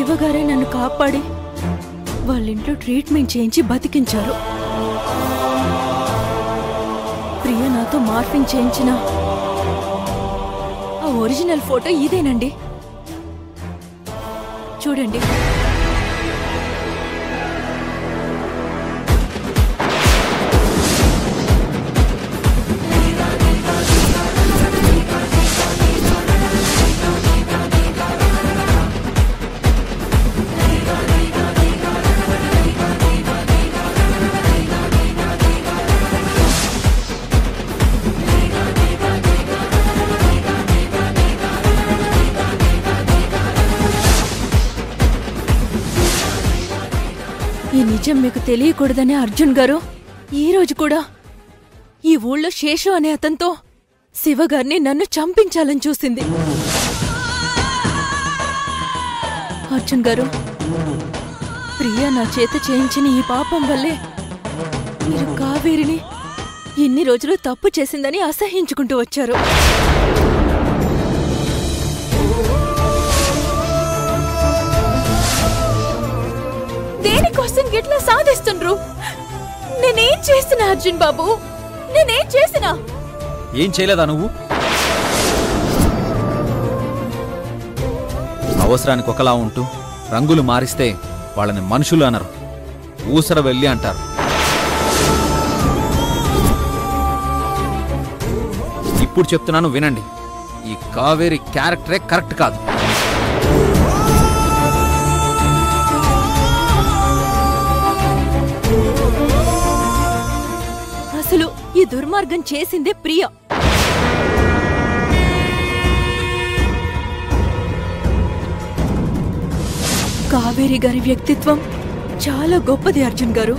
శివగారే నన్ను కాపాడి వాళ్ళింట్లో ట్రీట్మెంట్ చేయించి బతికించారు. ప్రియ నాతో మార్ఫింగ్ చేయించిన ఆ ఒరిజినల్ ఫోటో ఇదేనండి, చూడండి. ఈ నిజం మీకు తెలియకూడదనే అర్జున్ గారు ఈ రోజు కూడా ఈ ఊళ్ళో శేషు అనే అతనితో శివగారిని నన్ను చంపించాలని చూసింది. అర్జున్ గారు, ప్రియా నా చేత చేయించిన ఈ పాపం వల్లే మీరు కావేరిని ఇన్ని రోజులు తప్పు చేసిందని అసహించుకుంటూ వచ్చారు. దేనికోసం గిట్లా సాధిస్తుండ్రు? నేనేం చేసినా అర్జున్ బాబు, నేనేం చేసినా? ఏం చేయలేదా నువ్వు? అవసరానికి ఒకలా ఉంటూ రంగులు మారిస్తే వాళ్ళని మనుషులు అనరు, ఊసర వెళ్ళి అంటారు. ఇప్పుడు చెప్తున్నాను వినండి, ఈ కావేరి క్యారెక్టరే కరెక్ట్ కాదు. అసలు ఈ దుర్మార్గం చేసిందే ప్రియ. కావేరి గారి వ్యక్తిత్వం చాలా గొప్పది అర్జున్ గారు.